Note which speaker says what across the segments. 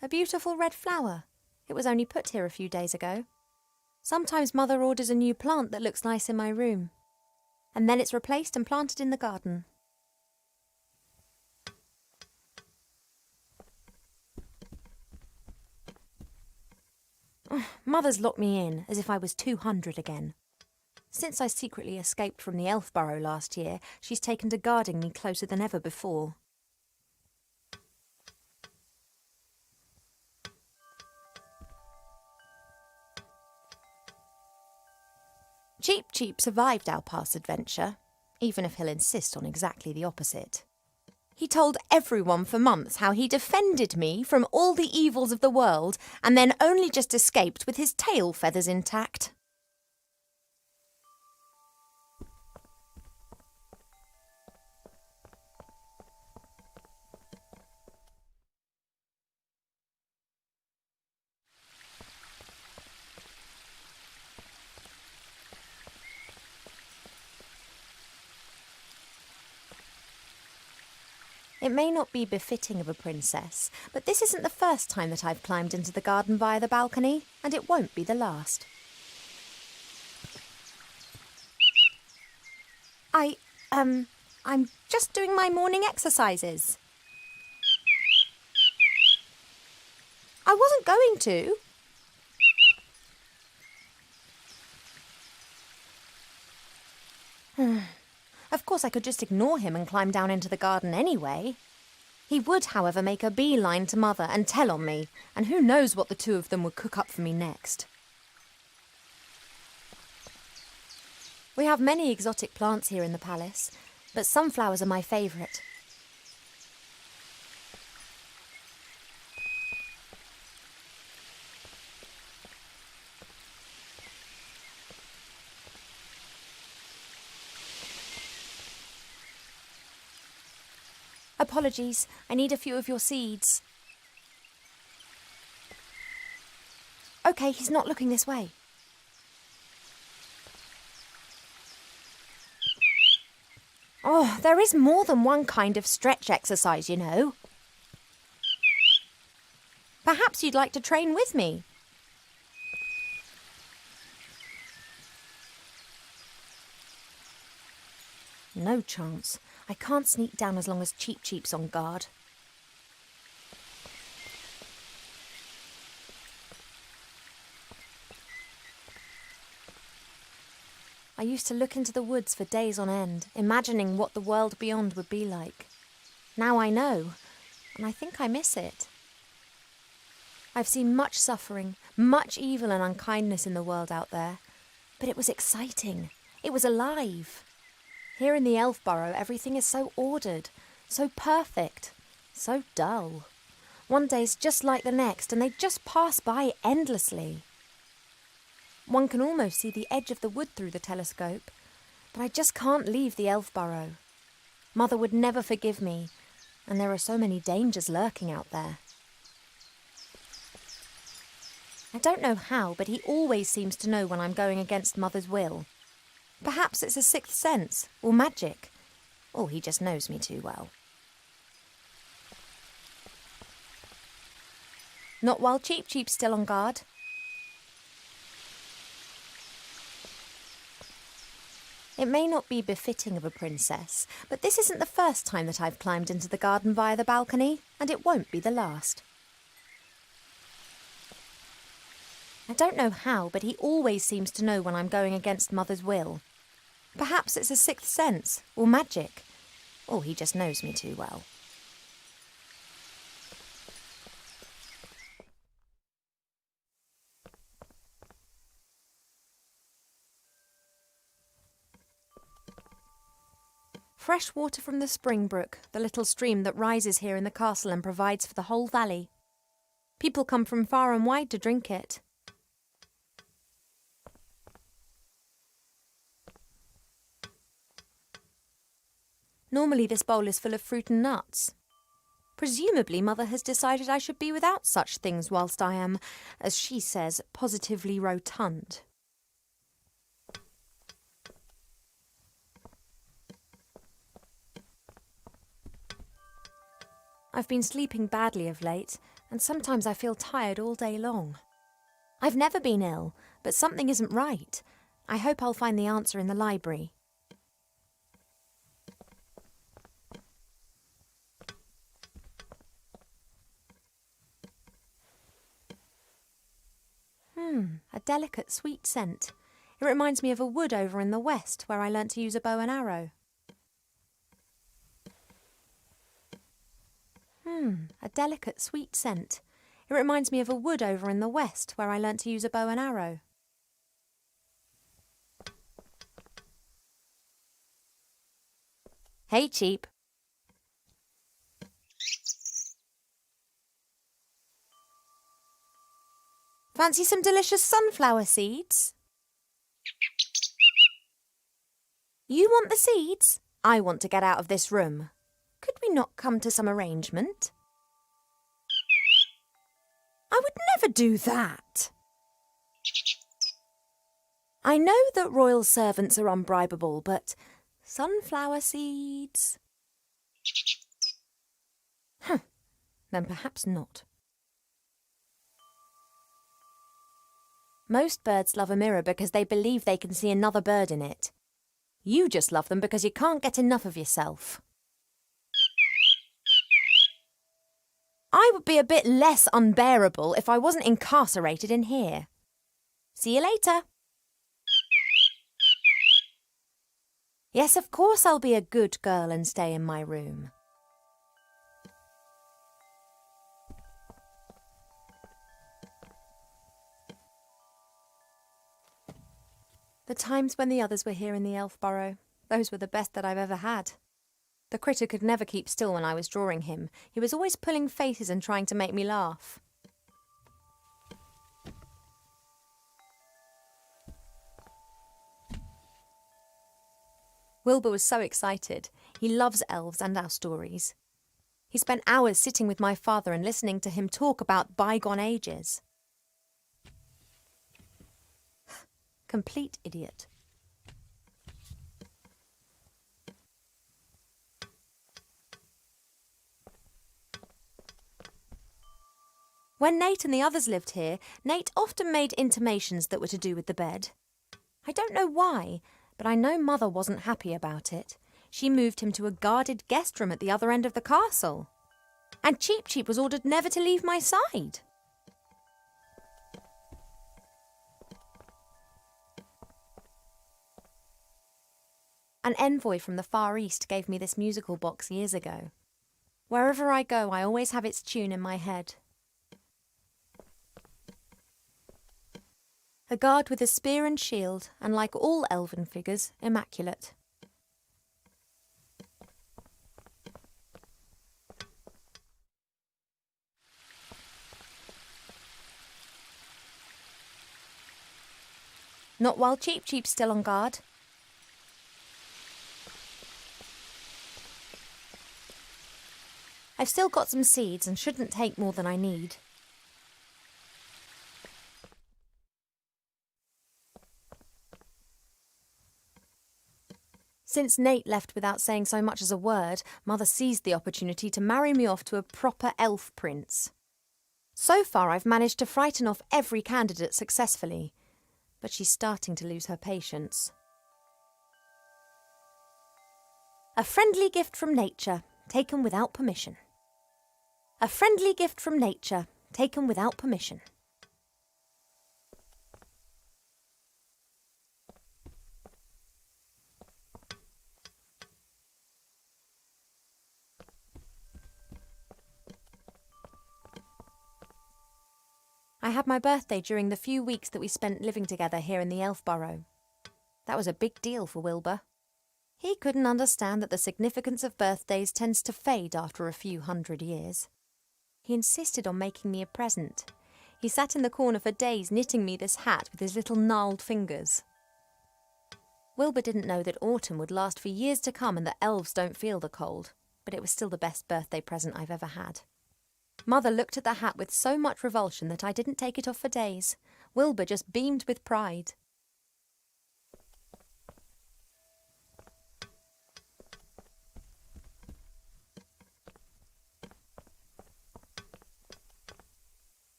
Speaker 1: a beautiful red flower. It was only put here a few days ago. Sometimes Mother orders a new plant that looks nice in my room. And then it's replaced and planted in the garden. Mother's locked me in, as if I was 200 again. Since I secretly escaped from the elf burrow last year, she's taken to guarding me closer than ever before. Cheep Cheep survived our past adventure, even if he'll insist on exactly the opposite. He told everyone for months how he defended me from all the evils of the world and then only just escaped with his tail feathers intact. It may not be befitting of a princess, but this isn't the first time that I've climbed into the garden via the balcony, and it won't be the last. I'm just doing my morning exercises. I wasn't going to. Of course, I could just ignore him and climb down into the garden anyway. He would, however, make a beeline to Mother and tell on me, and who knows what the two of them would cook up for me next. We have many exotic plants here in the palace, but sunflowers are my favourite. Apologies, I need a few of your seeds. OK, he's not looking this way. Oh, there is more than one kind of stretch exercise, you know. Perhaps you'd like to train with me. No chance. I can't sneak down as long as Cheep Cheep's on guard. I used to look into the woods for days on end, imagining what the world beyond would be like. Now I know, and I think I miss it. I've seen much suffering, much evil and unkindness in the world out there, but it was exciting. It was alive. Here in the elf burrow, everything is so ordered, so perfect, so dull. One day's just like the next, and they just pass by endlessly. One can almost see the edge of the wood through the telescope, but I just can't leave the elf burrow. Mother would never forgive me, and there are so many dangers lurking out there. I don't know how, but he always seems to know when I'm going against Mother's will. Perhaps it's a sixth sense, or magic, or he just knows me too well. Not while Cheep Cheep's still on guard. It may not be befitting of a princess, but this isn't the first time that I've climbed into the garden via the balcony, and it won't be the last. I don't know how, but he always seems to know when I'm going against Mother's will. Perhaps it's a sixth sense, or magic, or he just knows me too well. Fresh water from the spring brook, the little stream that rises here in the castle and provides for the whole valley. People come from far and wide to drink it. Normally this bowl is full of fruit and nuts. Presumably Mother has decided I should be without such things whilst I am, as she says, positively rotund. I've been sleeping badly of late, and sometimes I feel tired all day long. I've never been ill, but something isn't right. I hope I'll find the answer in the library. A delicate, sweet scent. It reminds me of a wood over in the west where I learnt to use a bow and arrow. A delicate, sweet scent. It reminds me of a wood over in the west where I learnt to use a bow and arrow. Hey, Cheap. Fancy some delicious sunflower seeds? You want the seeds? I want to get out of this room. Could we not come to some arrangement? I would never do that. I know that royal servants are unbribable, but sunflower seeds? Then perhaps not. Most birds love a mirror because they believe they can see another bird in it. You just love them because you can't get enough of yourself. I would be a bit less unbearable if I wasn't incarcerated in here. See you later. Yes, of course I'll be a good girl and stay in my room. The times when the others were here in the elf burrow, those were the best that I've ever had. The critter could never keep still when I was drawing him. He was always pulling faces and trying to make me laugh. Wilbur was so excited. He loves elves and our stories. He spent hours sitting with my father and listening to him talk about bygone ages. Complete idiot. When Nate and the others lived here, Nate often made intimations that were to do with the bed. I don't know why, but I know Mother wasn't happy about it. She moved him to a guarded guest room at the other end of the castle. And Cheep Cheep was ordered never to leave my side. An envoy from the Far East gave me this musical box years ago. Wherever I go, I always have its tune in my head. A guard with a spear and shield, and like all elven figures, immaculate. Not while Cheep Cheep's still on guard. I've still got some seeds and shouldn't take more than I need. Since Nate left without saying so much as a word, Mother seized the opportunity to marry me off to a proper elf prince. So far I've managed to frighten off every candidate successfully, but she's starting to lose her patience. A friendly gift from nature, taken without permission. A friendly gift from nature, taken without permission. I had my birthday during the few weeks that we spent living together here in the elf burrow. That was a big deal for Wilbur. He couldn't understand that the significance of birthdays tends to fade after a few 100 years. He insisted on making me a present. He sat in the corner for days knitting me this hat with his little gnarled fingers. Wilbur didn't know that autumn would last for years to come and that elves don't feel the cold, but it was still the best birthday present I've ever had. Mother looked at the hat with so much revulsion that I didn't take it off for days. Wilbur just beamed with pride.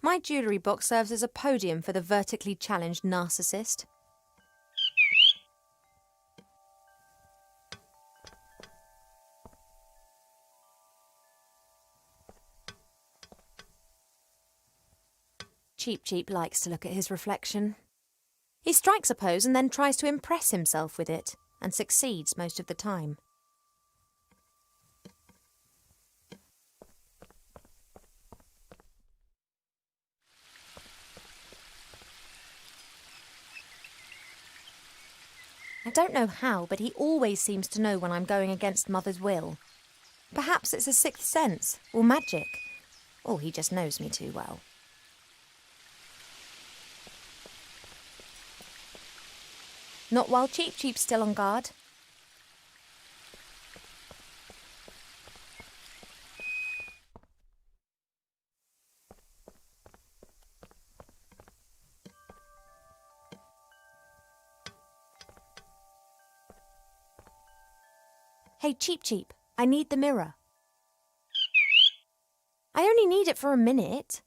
Speaker 1: My jewellery box serves as a podium for the vertically challenged narcissist. Cheap likes to look at his reflection. He strikes a pose and then tries to impress himself with it, and succeeds most of the time. I don't know how, but he always seems to know when I'm going against Mother's will. Perhaps it's a sixth sense, or magic, or he just knows me too well. Not while Cheap's still on guard. Hey, Cheap, I need the mirror. I only need it for a minute.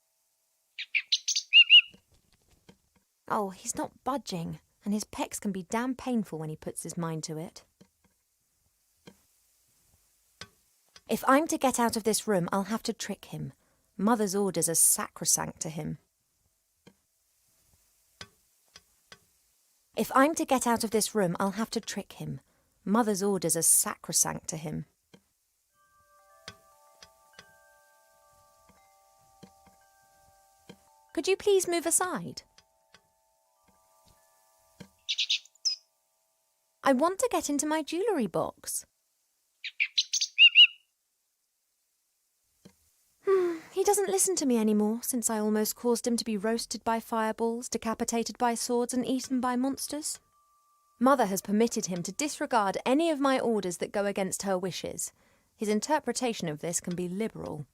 Speaker 1: Oh, he's not budging, and his pecs can be damn painful when he puts his mind to it. If I'm to get out of this room, I'll have to trick him. Mother's orders are sacrosanct to him. If I'm to get out of this room, I'll have to trick him. Mother's orders are sacrosanct to him. Could you please move aside? I want to get into my jewellery box. He doesn't listen to me anymore, since I almost caused him to be roasted by fireballs, decapitated by swords, and eaten by monsters. Mother has permitted him to disregard any of my orders that go against her wishes. His interpretation of this can be liberal.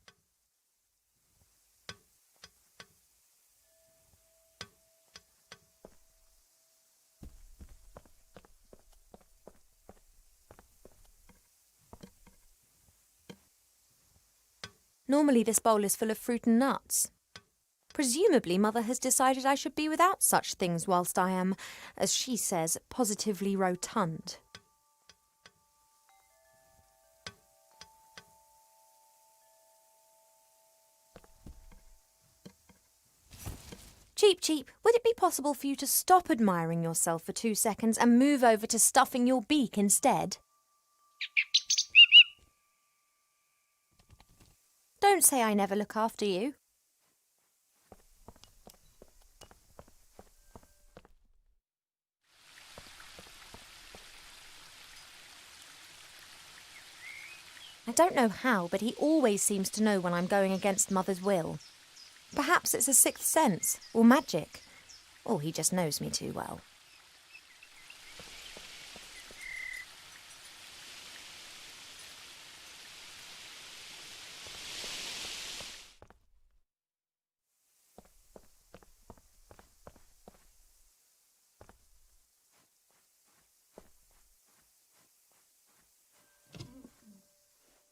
Speaker 1: Normally this bowl is full of fruit and nuts. Presumably Mother has decided I should be without such things whilst I am, as she says, positively rotund. Cheap, would it be possible for you to stop admiring yourself for 2 seconds and move over to stuffing your beak instead? Don't say I never look after you. I don't know how, but he always seems to know when I'm going against Mother's will. Perhaps it's a sixth sense, or magic, or he just knows me too well.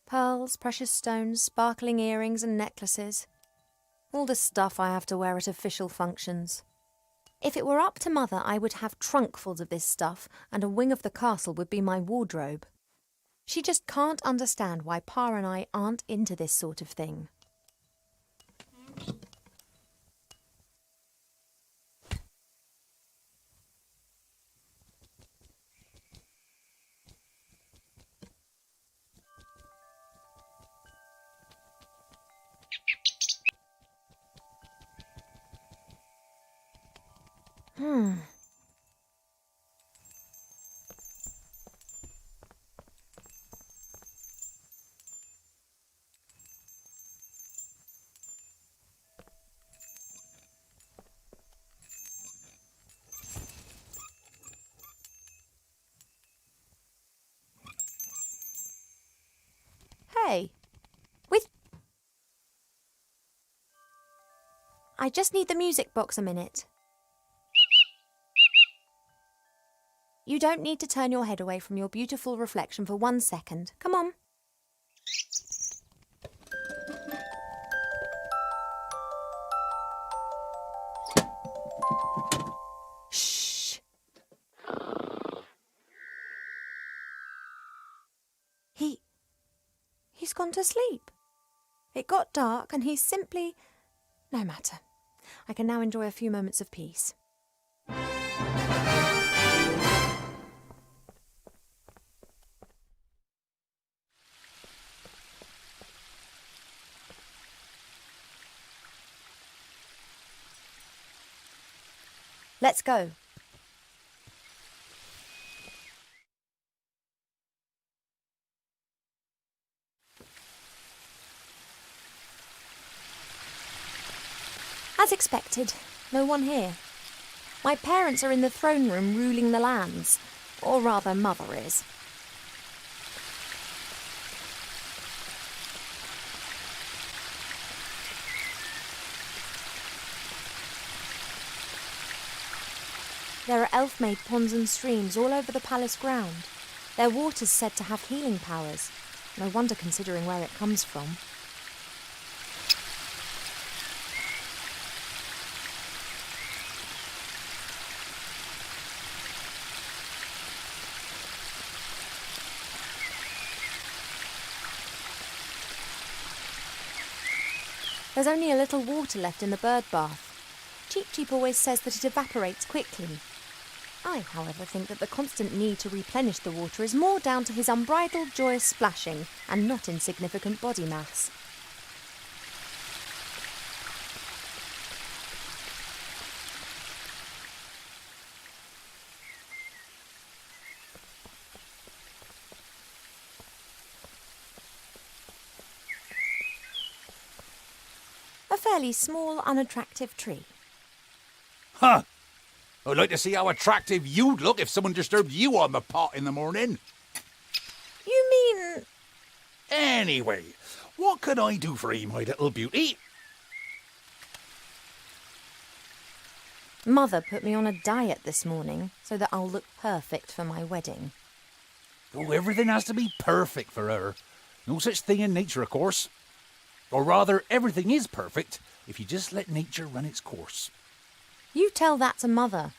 Speaker 1: Pearls, precious stones, sparkling earrings and necklaces. All the stuff I have to wear at official functions. If it were up to Mother, I would have trunkfuls of this stuff, and a wing of the castle would be my wardrobe. She just can't understand why Pa and I aren't into this sort of thing. Hey, I just need the music box a minute. You don't need to turn your head away from your beautiful reflection for 1 second. Come on. Shh. He's gone to sleep. It got dark and he's simply... No matter. I can now enjoy a few moments of peace. Let's go. As expected, no one here. My parents are in the throne room ruling the lands, or rather Mother is. There are elf-made ponds and streams all over the palace ground. Their water's said to have healing powers. No wonder considering where it comes from. There's only a little water left in the bird bath. Cheep Cheep always says that it evaporates quickly. I, however, think that the constant need to replenish the water is more down to his unbridled joyous splashing and not insignificant body mass. A fairly small, unattractive tree.
Speaker 2: Huh. I'd like to see how attractive you'd look if someone disturbed you on the pot in the morning.
Speaker 1: You mean...
Speaker 2: Anyway, what can I do for you, my little beauty?
Speaker 1: Mother put me on a diet this morning so that I'll look perfect for my wedding.
Speaker 2: Oh, everything has to be perfect for her. No such thing in nature, of course. Or rather, everything is perfect if you just let nature run its course.
Speaker 1: You tell that to Mother.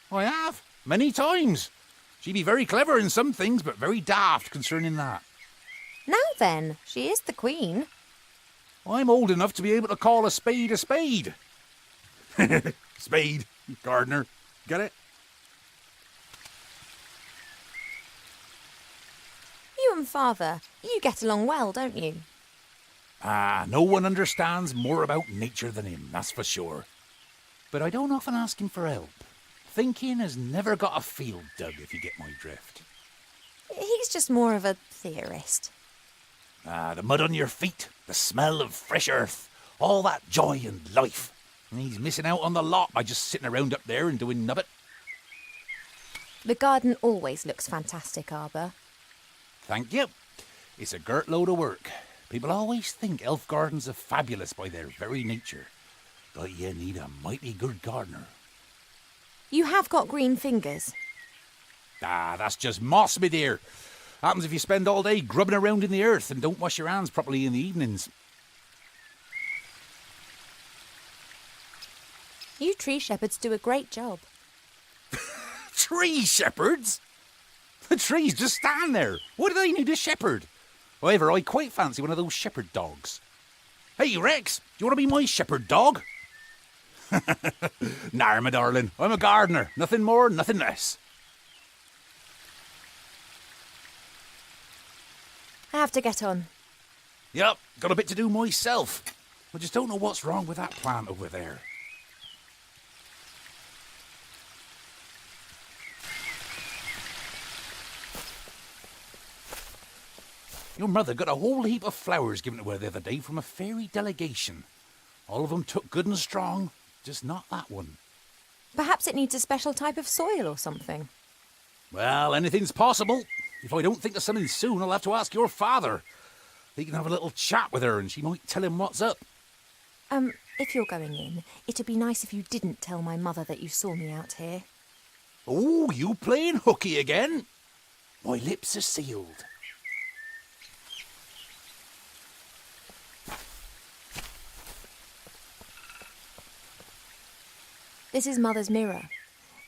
Speaker 2: I have, many times. She'd be very clever in some things, but very daft concerning that.
Speaker 1: Now then, she is the Queen.
Speaker 2: I'm old enough to be able to call a spade a spade. Spade, gardener. Get it?
Speaker 1: You and Father, you get along well, don't you?
Speaker 2: No one understands more about nature than him, that's for sure. But I don't often ask him for help. Thinking has never got a field dug, if you get my drift.
Speaker 1: He's just more of a theorist.
Speaker 2: The mud on your feet, the smell of fresh earth, all that joy and life. And he's missing out on the lot by just sitting around up there and doing nubbit.
Speaker 1: The garden always looks fantastic, Arbor.
Speaker 2: Thank you. It's a girt load of work. People always think elf gardens are fabulous by their very nature. But you need a mighty good gardener.
Speaker 1: You have got green fingers.
Speaker 2: That's just moss, my dear. Happens if you spend all day grubbing around in the earth and don't wash your hands properly in the evenings.
Speaker 1: You tree shepherds do a great job.
Speaker 2: Tree shepherds? The trees just stand there. What do they need a shepherd? However, I quite fancy one of those shepherd dogs. Hey, Rex, do you want to be my shepherd dog? Nah, my darling, I'm a gardener. Nothing more, nothing less.
Speaker 1: I have to get on.
Speaker 2: Yep, got a bit to do myself. I just don't know what's wrong with that plant over there. Your mother got a whole heap of flowers given to her the other day from a fairy delegation. All of them took good and strong, just not that one.
Speaker 1: Perhaps it needs a special type of soil or something.
Speaker 2: Well, anything's possible. If I don't think of something soon, I'll have to ask your father. He can have a little chat with her and she might tell him what's up.
Speaker 1: If you're going in, it'd be nice if you didn't tell my mother that you saw me out here.
Speaker 2: Oh, you playing hooky again? My lips are sealed.
Speaker 1: This is Mother's mirror.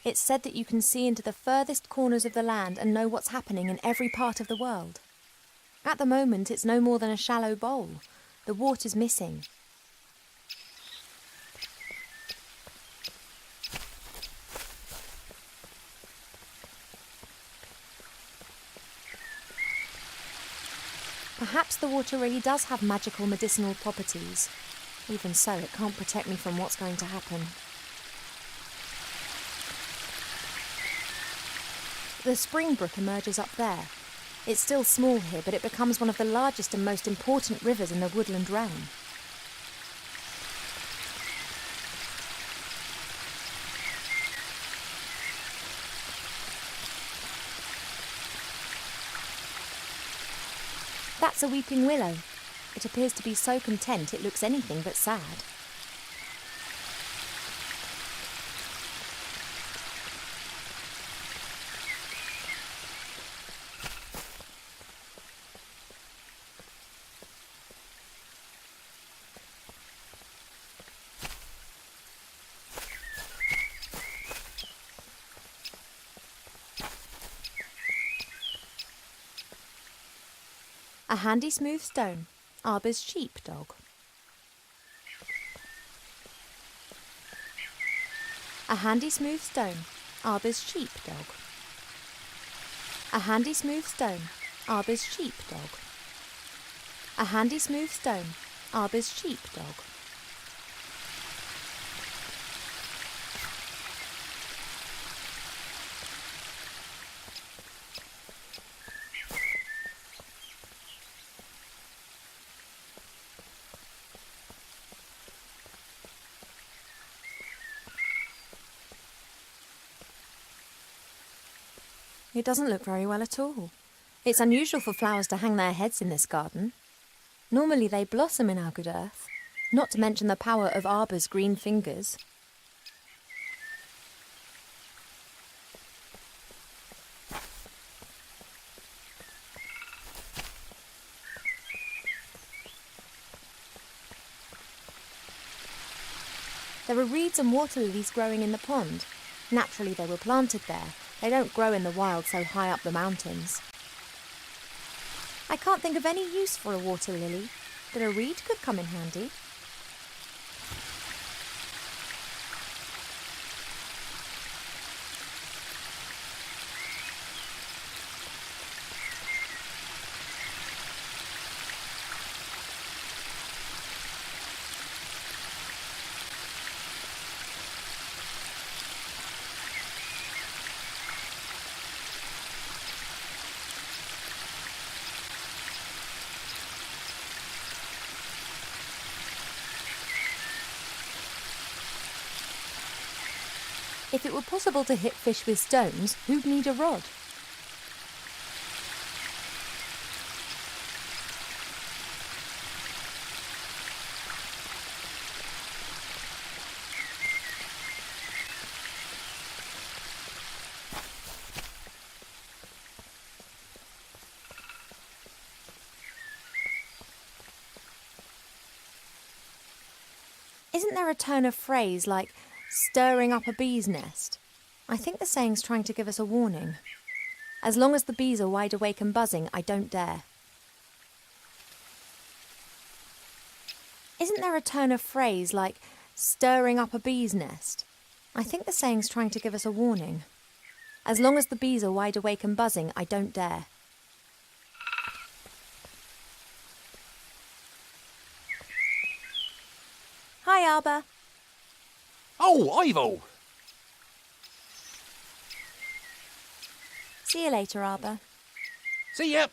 Speaker 1: It's said that you can see into the furthest corners of the land and know what's happening in every part of the world. At the moment, it's no more than a shallow bowl. The water's missing. Perhaps the water really does have magical medicinal properties. Even so, it can't protect me from what's going to happen. The spring brook emerges up there. It's still small here, but it becomes one of the largest and most important rivers in the woodland realm. That's a weeping willow. It appears to be so content it looks anything but sad. A handy smooth stone, Arbor's sheepdog. A handy smooth stone, Arbor's sheepdog. A handy smooth stone, Arbor's sheepdog. A handy smooth stone, Arbor's sheepdog. It doesn't look very well at all. It's unusual for flowers to hang their heads in this garden. Normally they blossom in our good earth, not to mention the power of Arbor's green fingers. There are reeds and water lilies growing in the pond. Naturally they were planted there. They don't grow in the wild so high up the mountains. I can't think of any use for a water lily, but a reed could come in handy. If it were possible to hit fish with stones, who'd need a rod? Isn't there a turn of phrase like stirring up a bee's nest? I think the saying's trying to give us a warning. As long as the bees are wide awake and buzzing, I don't dare. Isn't there a turn of phrase like stirring up a bee's nest? I think the saying's trying to give us a warning. As long as the bees are wide awake and buzzing, I don't dare. Hi, Arbor.
Speaker 2: Oh, Ivo!
Speaker 1: See you later, Arbor.
Speaker 2: See ya!